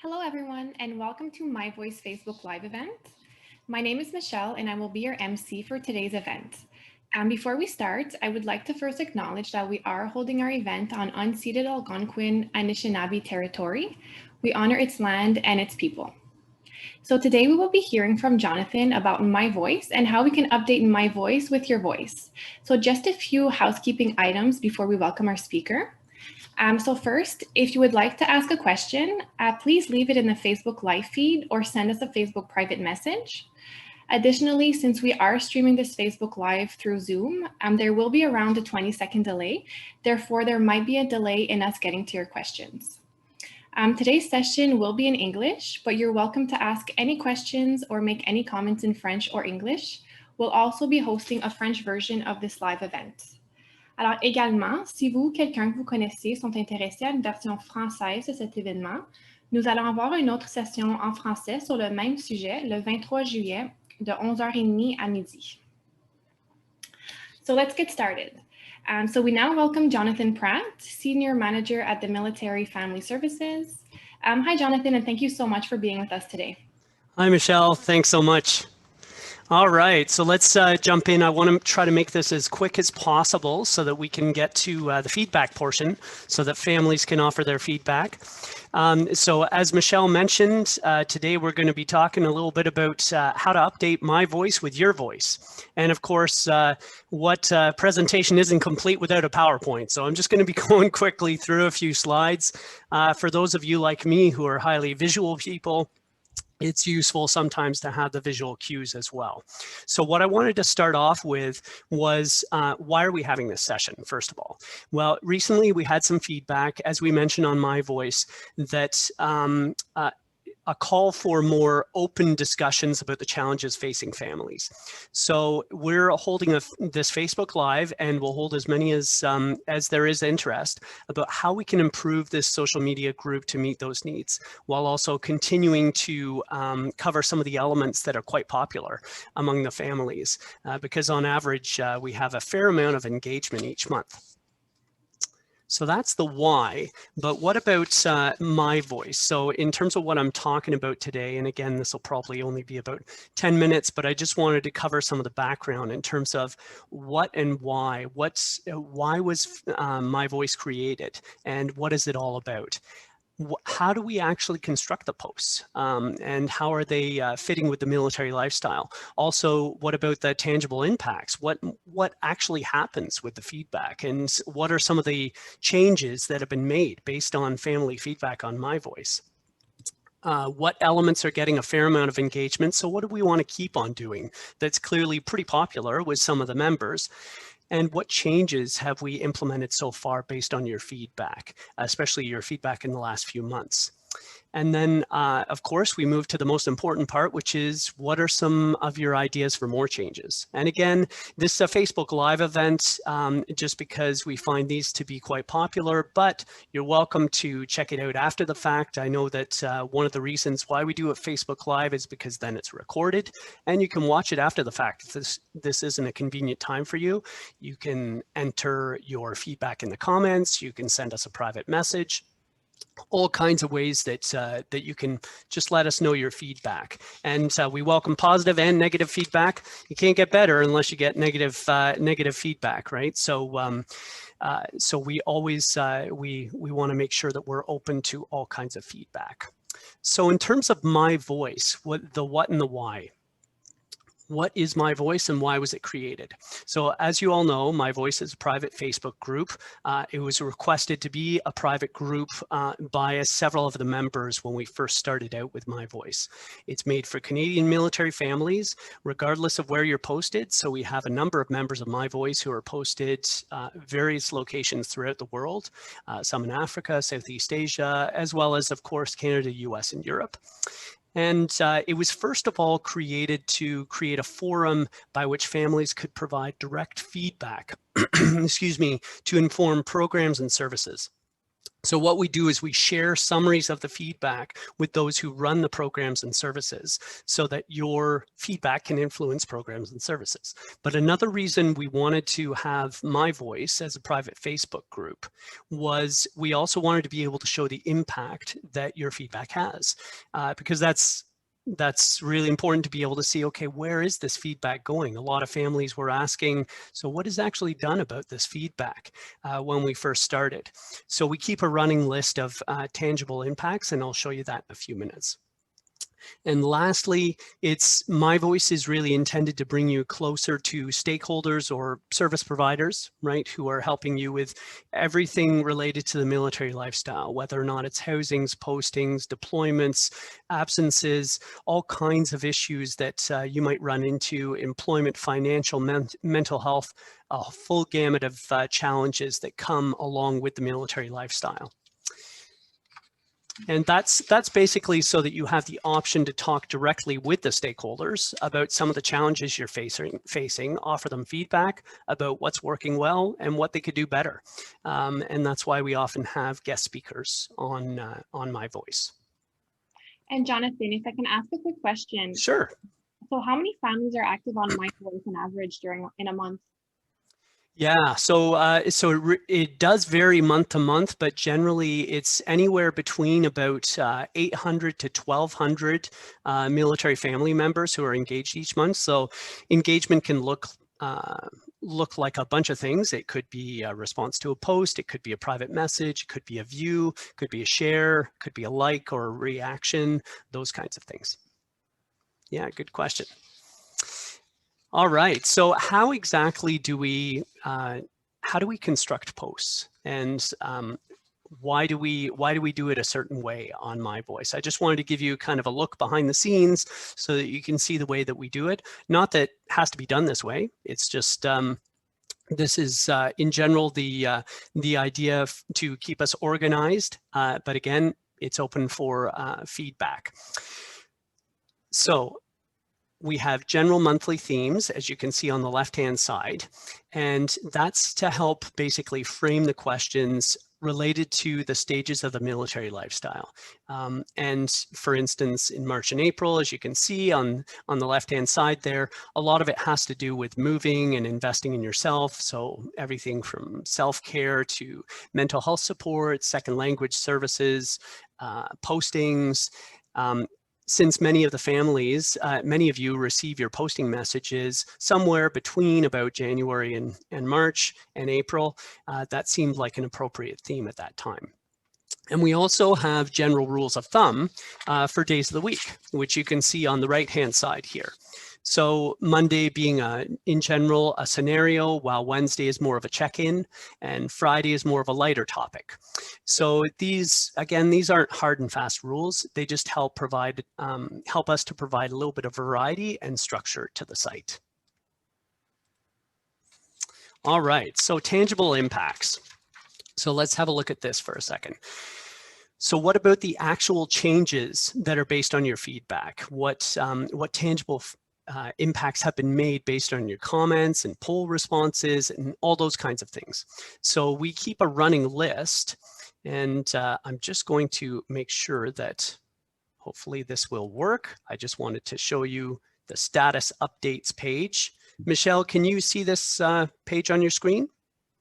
Hello, everyone, and welcome to My Voice Facebook Live event. My name is Michelle, and I will be your MC for today's event. Before we start, I would like to first acknowledge that we are holding our event on unceded Algonquin Anishinaabe territory. We honor its land and its people. So today we will be hearing from Jonathan about My Voice and how we can update My Voice with your voice. So just a few housekeeping items before we welcome our speaker. So first, if you would like to ask a question, please leave it in the Facebook live feed or send us a Facebook private message. Additionally, since we are streaming this Facebook Live through Zoom, there will be around a 20-second delay. Therefore, there might be a delay in us getting to your questions. Today's session will be in English, but you're welcome to ask any questions or make any comments in French or English. We'll also be hosting a French version of this live event. Alors également, si vous ou quelqu'un que vous connaissez sont intéressés à une version française de cet événement, nous allons avoir une autre session en français sur le même sujet le 23 juillet de 11h30 à midi. So let's get started. So we now welcome Jonathan Pratt, Senior Manager at the Military Family Services. Hi, Jonathan, and thank you so much for being with us today. Hi, Michelle. Thanks so much. All right, so let's jump in. I want to try to make this as quick as possible so that we can get to the feedback portion so that families can offer their feedback. So as Michelle mentioned, today we're going to be talking a little bit about how to update my voice with your voice. And of course, what presentation isn't complete without a PowerPoint. So I'm just going to be going quickly through a few slides. For those of you like me who are highly visual people, it's useful sometimes to have the visual cues as well. So what I wanted to start off with was why are we having this session, first of all? Well, recently we had some feedback, as we mentioned on My Voice, that a call for more open discussions about the challenges facing families. So we're holding this Facebook Live, and we'll hold as many as there is interest about how we can improve this social media group to meet those needs, while also continuing to cover some of the elements that are quite popular among the families, because on average, we have a fair amount of engagement each month. So that's the why, but what about my voice? So in terms of what I'm talking about today, and again, this will probably only be about 10 minutes, but I just wanted to cover some of the background in terms of what and why. Why was my voice created, and what is it all about? How do we actually construct the posts, and how are they fitting with the military lifestyle? Also, what about the tangible impacts? What actually happens with the feedback, and what are some of the changes that have been made based on family feedback on My Voice? What elements are getting a fair amount of engagement? So what do we want to keep on doing that's clearly pretty popular with some of the members? And what changes have we implemented so far based on your feedback, especially your feedback in the last few months? And then, of course, we move to the most important part, which is what are some of your ideas for more changes? And again, this is a Facebook Live event just because we find these to be quite popular, but you're welcome to check it out after the fact. I know that one of the reasons why we do a Facebook Live is because then it's recorded and you can watch it after the fact. If this isn't a convenient time for you, you can enter your feedback in the comments, you can send us a private message. All kinds of ways that that you can just let us know your feedback. And we welcome positive and negative feedback. You can't get better unless you get negative feedback, right? So so we always we want to make sure that we're open to all kinds of feedback. So in terms of My Voice, what and the why. What is My Voice and why was it created? So as you all know, My Voice is a private Facebook group. It was requested to be a private group by several of the members when we first started out with My Voice. It's made for Canadian military families, regardless of where you're posted. So we have a number of members of My Voice who are posted various locations throughout the world, some in Africa, Southeast Asia, as well as, of course, Canada, US, and Europe. And it was first of all created to create a forum by which families could provide direct feedback, excuse me, to inform programs and services. So what we do is we share summaries of the feedback with those who run the programs and services so that your feedback can influence programs and services. But another reason we wanted to have My Voice as a private Facebook group was we also wanted to be able to show the impact that your feedback has, because that's really important to be able to see, okay, where is this feedback going? A lot of families were asking, so what is actually done about this feedback when we first started? So we keep a running list of tangible impacts, and I'll show you that in a few minutes. And lastly, My Voice is really intended to bring you closer to stakeholders or service providers, right, who are helping you with everything related to the military lifestyle, whether or not it's housings, postings, deployments, absences, all kinds of issues that you might run into, employment, financial, mental health, a full gamut of challenges that come along with the military lifestyle. And that's basically so that you have the option to talk directly with the stakeholders about some of the challenges you're facing, offer them feedback about what's working well and what they could do better. And that's why we often have guest speakers on My Voice. And Jonathan, if I can ask a quick question. Sure. So how many families are active on My Voice on average in a month? Yeah, so it does vary month to month, but generally it's anywhere between about 800 to 1,200 military family members who are engaged each month. So engagement can look like a bunch of things. It could be a response to a post, it could be a private message, it could be a view, could be a share, could be a like or a reaction, those kinds of things. Yeah, good question. All right, so how exactly do we construct posts, and why do we do it a certain way on My Voice? I just wanted to give you kind of a look behind the scenes so that you can see the way that we do it. Not that it has to be done this way. It's just this is in general the idea to keep us organized, but again, it's open for feedback. So we have general monthly themes, as you can see on the left-hand side, and that's to help basically frame the questions related to the stages of the military lifestyle. And for instance, in March and April, as you can see on the left-hand side there, a lot of it has to do with moving and investing in yourself. So everything from self-care to mental health support, second language services, postings, since many of the families, many of you receive your posting messages somewhere between about January and March and April, that seemed like an appropriate theme at that time. And we also have general rules of thumb for days of the week, which you can see on the right-hand side here. So Monday being in general a scenario, while Wednesday is more of a check-in and Friday is more of a lighter topic. So these aren't hard and fast rules. They just help us to provide a little bit of variety and structure to the site. All right, so tangible impacts. So let's have a look at this for a second. So what about the actual changes that are based on your feedback? What tangible impacts have been made based on your comments and poll responses and all those kinds of things? So we keep a running list, and I'm just going to make sure that hopefully this will work. I just wanted to show you the status updates page. Michelle, can you see this page on your screen?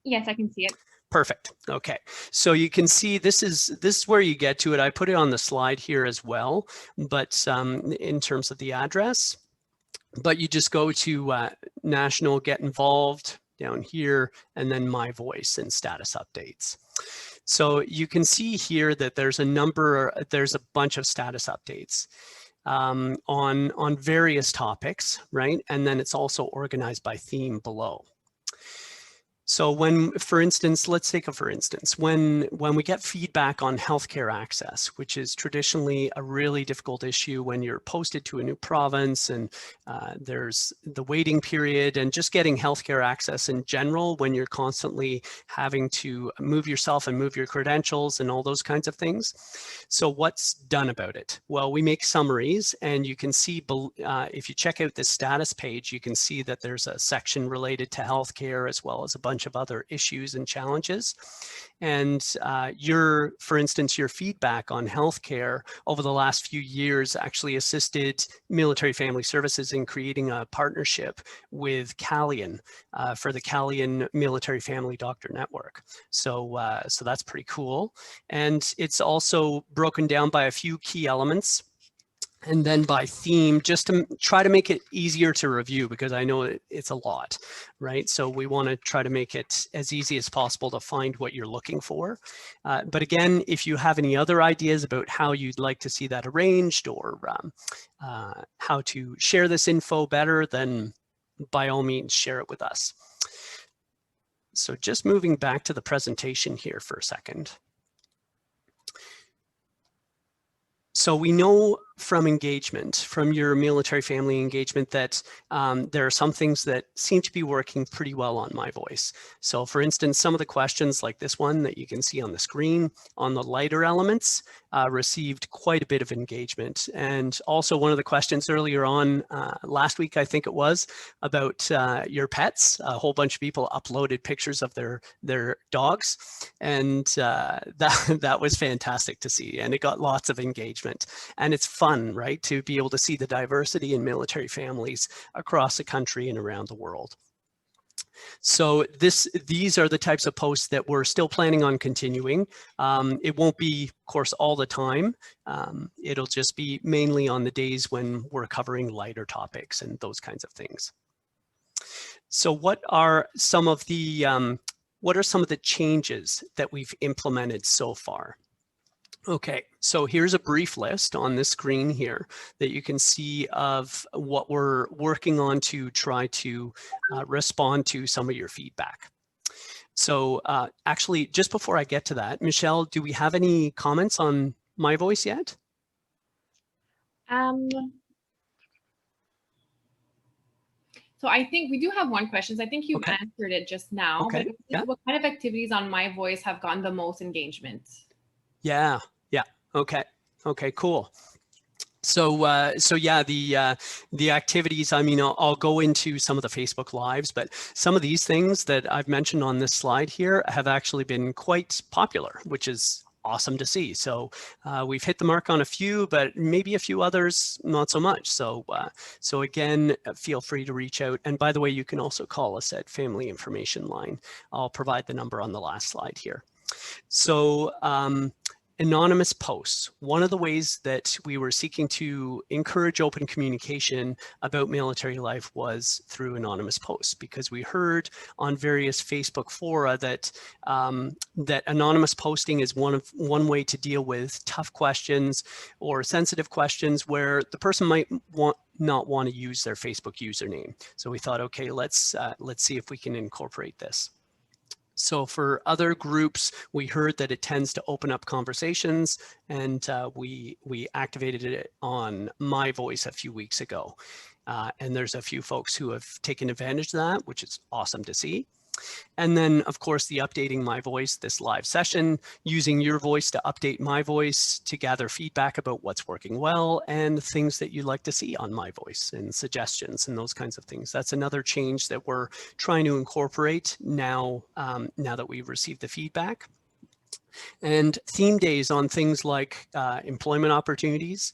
Yes, I can see it. Perfect. Okay, so you can see this is where you get to it. I put it on the slide here as well, but in terms of the address, but you just go to National Get Involved down here, and then My Voice and status updates. So you can see here that there's a bunch of status updates on various topics, right? And then it's also organized by theme below. So for instance, when we get feedback on healthcare access, which is traditionally a really difficult issue when you're posted to a new province and there's the waiting period and just getting healthcare access in general when you're constantly having to move yourself and move your credentials and all those kinds of things. So what's done about it? Well, we make summaries, and you can see if you check out the status page, you can see that there's a section related to healthcare as well as a bunch bunch of other issues and challenges. And for instance, your feedback on healthcare over the last few years actually assisted Military Family Services in creating a partnership with Calian for the Calian Military Family Doctor Network. So that's pretty cool. And it's also broken down by a few key elements and then by theme, just to try to make it easier to review, because I know it's a lot, right? So we want to try to make it as easy as possible to find what you're looking for. But again, if you have any other ideas about how you'd like to see that arranged, or how to share this info better, then by all means, share it with us. So just moving back to the presentation here for a second. So we know from engagement, from your military family engagement, that there are some things that seem to be working pretty well on My Voice. So for instance, some of the questions like this one that you can see on the screen on the lighter elements received quite a bit of engagement. And also one of the questions earlier on last week, I think it was, about your pets. A whole bunch of people uploaded pictures of their dogs, and that was fantastic to see, and it got lots of engagement. And it's fun, right, to be able to see the diversity in military families across the country and around the world. So these are the types of posts that we're still planning on continuing. It won't be, of course, all the time. It'll just be mainly on the days when we're covering lighter topics and those kinds of things. So what are some of the changes that we've implemented so far? Okay, so here's a brief list on this screen here that you can see of what we're working on to try to respond to some of your feedback. So actually, just before I get to that, Michelle, do we have any comments on My Voice yet? So I think we do have one question. I think you've answered it just now. Okay. But yeah. What kind of activities on My Voice have gotten the most engagement? Yeah. Okay. Okay, cool. So yeah, the activities, I mean, I'll go into some of the Facebook Lives, but some of these things that I've mentioned on this slide here have actually been quite popular, which is awesome to see. So we've hit the mark on a few, but maybe a few others not so much. So so again, feel free to reach out. And by the way, you can also call us at Family Information Line. I'll provide the number on the last slide here. So anonymous posts. One of the ways that we were seeking to encourage open communication about military life was through anonymous posts, because we heard on various Facebook fora that that anonymous posting is one way to deal with tough questions or sensitive questions where the person might not want to use their Facebook username. So we thought, okay, let's see if we can incorporate this. So for other groups, we heard that it tends to open up conversations, and we activated it on My Voice a few weeks ago. And there's a few folks who have taken advantage of that, which is awesome to see. And then, of course, the updating My Voice, this live session, using your voice to update My Voice to gather feedback about what's working well and things that you'd like to see on My Voice and suggestions and those kinds of things. That's another change that we're trying to incorporate now, now that we've received the feedback. And theme days on things like employment opportunities,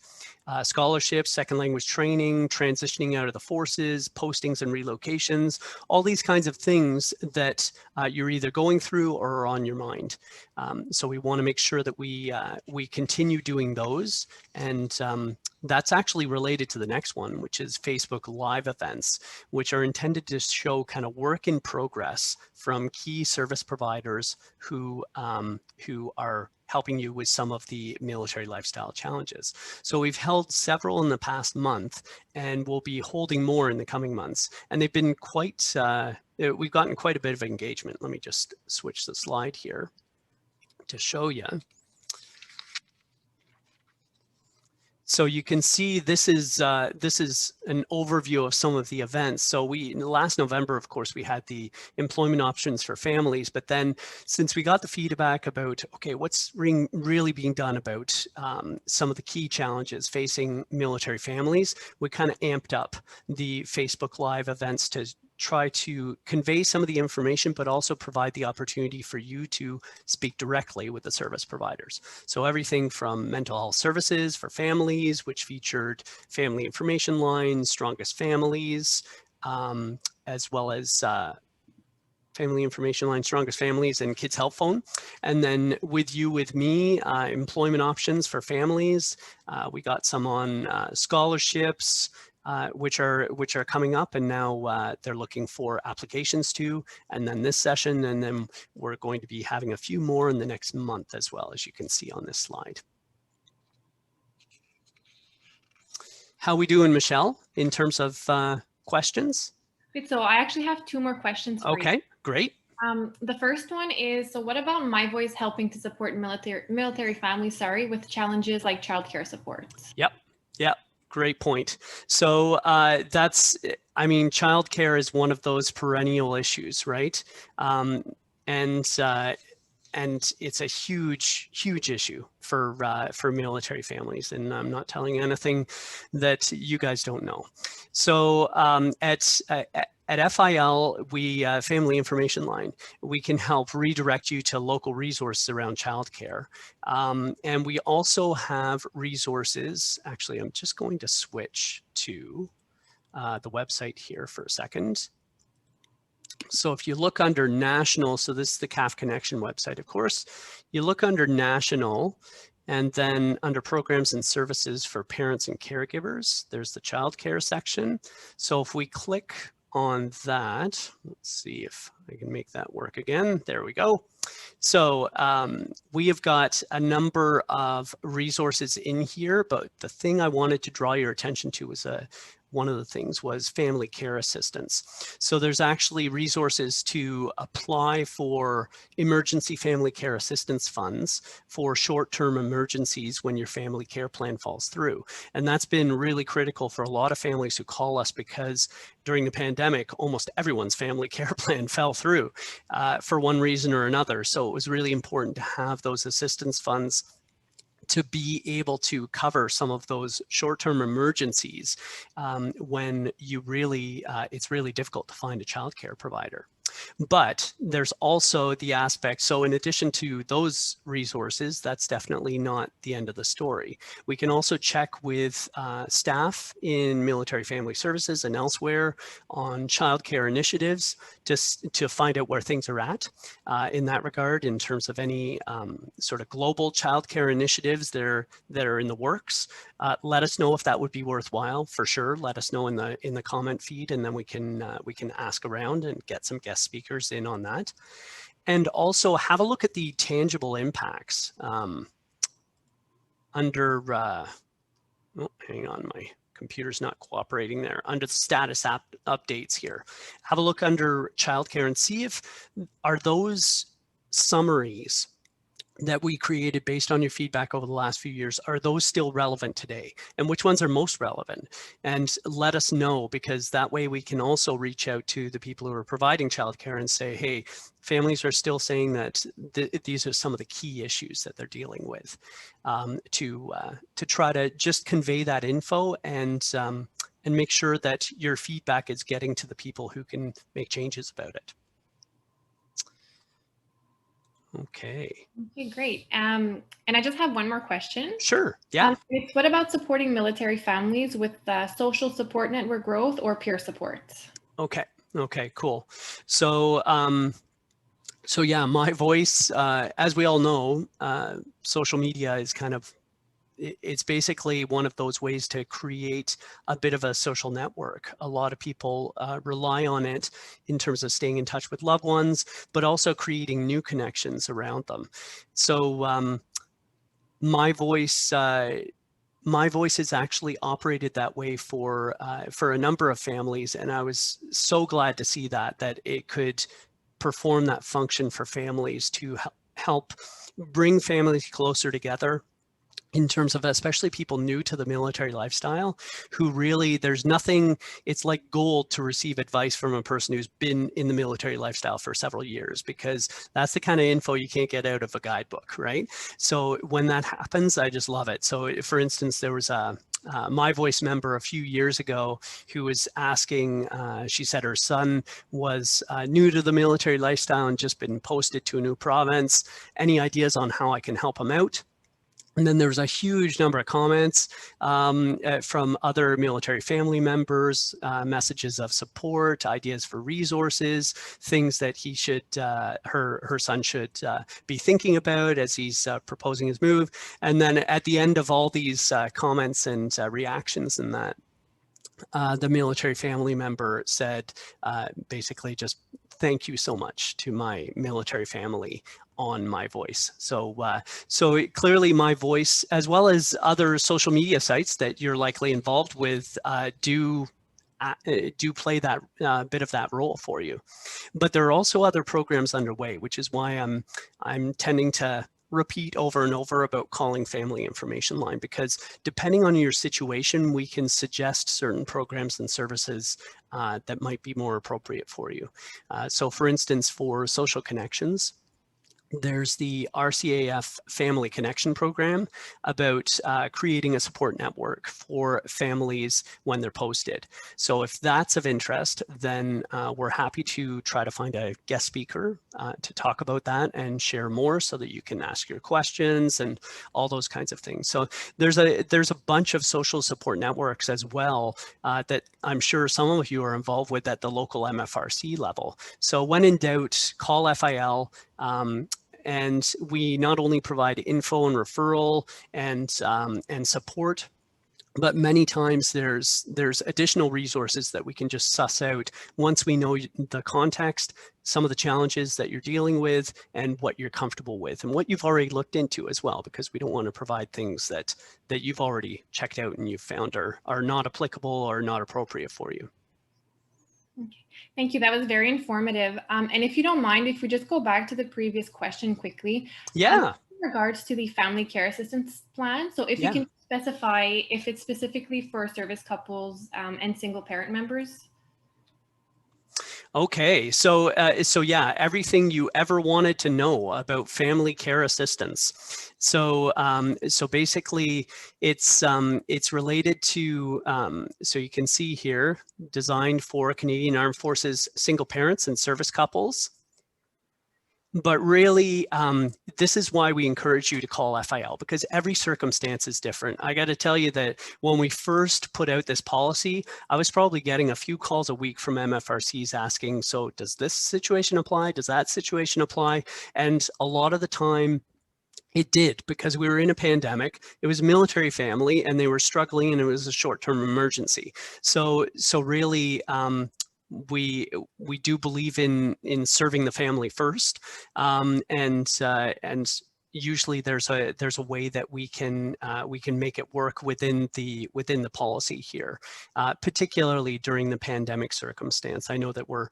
scholarships, second language training, transitioning out of the forces, postings and relocations, all these kinds of things that you're either going through or are on your mind. So we want to make sure that we continue doing those. And that's actually related to the next one, which is Facebook Live events, which are intended to show kind of work in progress from key service providers who are helping you with some of the military lifestyle challenges. So we've held several in the past month, and we'll be holding more in the coming months. And they've been quite, we've gotten quite a bit of engagement. Let me just switch the slide here to show you. So you can see this is an overview of some of the events. So last November, of course, we had the employment options for families, but then since we got the feedback about, okay, what's really being done about some of the key challenges facing military families, we kind of amped up the Facebook Live events try to convey some of the information, but also provide the opportunity for you to speak directly with the service providers. So everything from mental health services for families, which featured family information lines, strongest families, as well as family information line, strongest families, and kids help phone. And then with you, with me, employment options for families. We got some on scholarships, which are coming up, and now they're looking for applications too. And then this session, and then we're going to be having a few more in the next month as well, as you can see on this slide. How we doing, Michelle, in terms of questions? Good. So I actually have 2 more questions for you. Okay, great. The first one is, so what about My Voice helping to support military families, with challenges like childcare support? Yep. Great point. So that's, I mean, childcare is one of those perennial issues, right? And it's a huge issue for military families. And I'm not telling anything that you guys don't know. So at FIL, we Family Information Line, we can help redirect you to local resources around childcare. And we also have resources. Actually, I'm just going to switch to the website here for a second. So if you look under national, so this is the CAF Connection website, of course, you look under national, and then under programs and services for parents and caregivers, there's the childcare section. So if we click on that, let's see if I can make that work again. There we go. So we have got a number of resources in here, but the thing I wanted to draw your attention to was one of the things was family care assistance. So there's actually resources to apply for emergency family care assistance funds for short-term emergencies when your family care plan falls through. And that's been really critical for a lot of families who call us, because during the pandemic, almost everyone's family care plan fell through for one reason or another. So it was really important to have those assistance funds to be able to cover some of those short-term emergencies when you really, it's really difficult to find a childcare provider. But there's also the aspect, so in addition to those resources, that's definitely not the end of the story. We can also check with staff in military family services and elsewhere on childcare initiatives to find out where things are at in that regard, in terms of any sort of global childcare initiatives that are in the works. Let us know if that would be worthwhile. For sure, let us know in the comment feed, and then we can ask around and get some guest speakers in on that. And also have a look at the tangible impacts under, oh, hang on, my computer's not cooperating there, under the status updates here. Have a look under childcare and see if are those summaries that we created based on your feedback over the last few years, are those still relevant today? And which ones are most relevant? And let us know, because that way we can also reach out to the people who are providing childcare and say, hey, families are still saying that these are some of the key issues that they're dealing with, to try to just convey that info and make sure that your feedback is getting to the people who can make changes about it. Okay. Okay, great. And I just have one more question. Sure. Yeah. It's what about supporting military families with social support network growth or peer support? Okay. Okay, cool. So, so yeah, My Voice, as we all know, social media is kind of, it's basically one of those ways to create a bit of a social network. A lot of people rely on it in terms of staying in touch with loved ones, but also creating new connections around them. So My Voice is actually operated that way for a number of families, and I was so glad to see that it could perform that function for families to help bring families closer together, in terms of especially people new to the military lifestyle, who really, there's nothing, it's like gold to receive advice from a person who's been in the military lifestyle for several years, because that's the kind of info you can't get out of a guidebook, right? So when that happens, I just love it. So for instance, there was a My Voice member a few years ago who was asking, she said her son was new to the military lifestyle and just been posted to a new province. Any ideas on how I can help him out? And then there was a huge number of comments from other military family members, messages of support, ideas for resources, things that he should, her son should be thinking about as he's proposing his move. And then at the end of all these comments and reactions and that, the military family member said, basically just, thank you so much to my military family on My Voice. So clearly My Voice, as well as other social media sites that you're likely involved with, do play that bit of that role for you. But there are also other programs underway, which is why I'm tending to repeat over and over about calling Family Information Line, because depending on your situation, we can suggest certain programs and services that might be more appropriate for you. So for instance, for social connections, there's the RCAF Family Connection Program about creating a support network for families when they're posted. So if that's of interest, then we're happy to try to find a guest speaker to talk about that and share more so that you can ask your questions and all those kinds of things. So there's a bunch of social support networks as well that I'm sure some of you are involved with at the local MFRC level. So when in doubt, call FIL. And we not only provide info and referral and support, but many times there's additional resources that we can just suss out once we know the context, some of the challenges that you're dealing with, and what you're comfortable with, and what you've already looked into as well, because we don't want to provide things that you've already checked out and you've found are not applicable or not appropriate for you. Okay. Thank you. That was very informative. And if you don't mind, if we just go back to the previous question quickly. Yeah. In regards to the family care assistance plan, so if you can specify if it's specifically for service couples and single parent members. Okay, so yeah, everything you ever wanted to know about family care assistance. So so basically, it's related to so you can see here, designed for Canadian Armed Forces single parents and service couples. But really, this is why we encourage you to call FIL, because every circumstance is different. I got to tell you that when we first put out this policy, I was probably getting a few calls a week from MFRCs asking, so does this situation apply? Does that situation apply? And a lot of the time, it did, because we were in a pandemic. It was a military family and they were struggling, and it was a short-term emergency. So really, we do believe in serving the family first, and usually there's a way that we can make it work within the policy here, particularly during the pandemic circumstance. I know that we're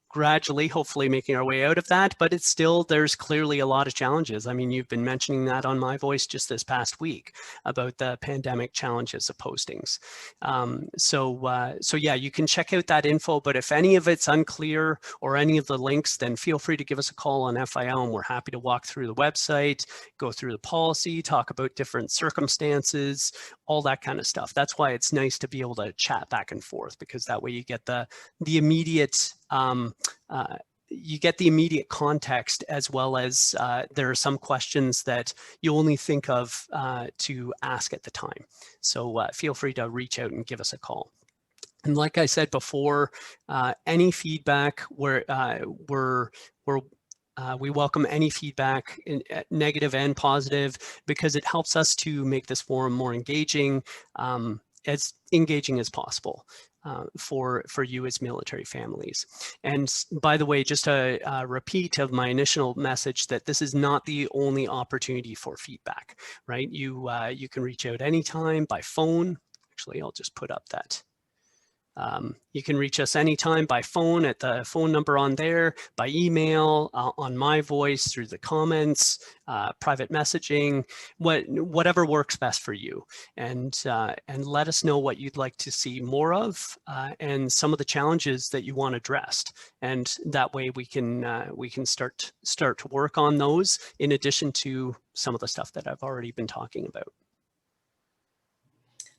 gradually, hopefully, making our way out of that, but it's still, there's clearly a lot of challenges. I mean, you've been mentioning that on My Voice just this past week about the pandemic challenges of postings. So yeah, you can check out that info, but if any of it's unclear or any of the links, then feel free to give us a call on FIL, and we're happy to walk through the website, go through the policy, talk about different circumstances, all that kind of stuff. That's why it's nice to be able to chat back and forth, because that way you get the immediate context, as well as there are some questions that you only think of to ask at the time. So feel free to reach out and give us a call. And like I said before, any feedback, we welcome any feedback, negative and positive, because it helps us to make this forum more engaging, as engaging as possible. For you as military families. And by the way, just a repeat of my initial message, that this is not the only opportunity for feedback, right? You can reach out anytime by phone. Actually, I'll just put up that. You can reach us anytime by phone at the phone number on there, by email, on My Voice, through the comments, private messaging, whatever works best for you. And let us know what you'd like to see more of, and some of the challenges that you want addressed. And that way we can start to work on those, in addition to some of the stuff that I've already been talking about.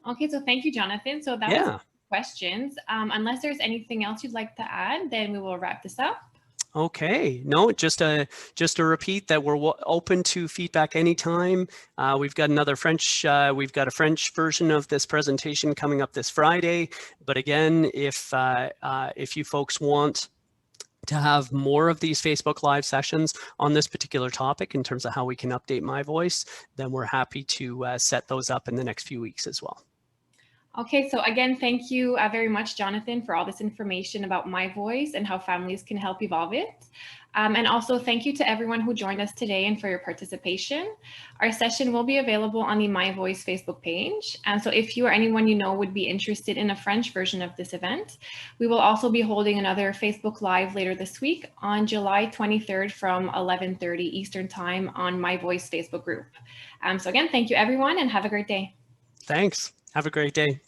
Okay, so thank you, Jonathan. So that was Yeah. questions. Unless there's anything else you'd like to add, then we will wrap this up. Okay, no, just a repeat that we're open to feedback anytime. We've got we've got a French version of this presentation coming up this Friday. But again, if you folks want to have more of these Facebook Live sessions on this particular topic in terms of how we can update My Voice, then we're happy to set those up in the next few weeks as well. Okay, so again, thank you very much, Jonathan, for all this information about My Voice and how families can help evolve it. And also thank you to everyone who joined us today and for your participation. Our session will be available on the My Voice Facebook page. And so if you or anyone you know would be interested in a French version of this event, we will also be holding another Facebook Live later this week on July 23rd from 11:30 Eastern Time on My Voice Facebook group. So again, thank you everyone and have a great day. Thanks. Have a great day.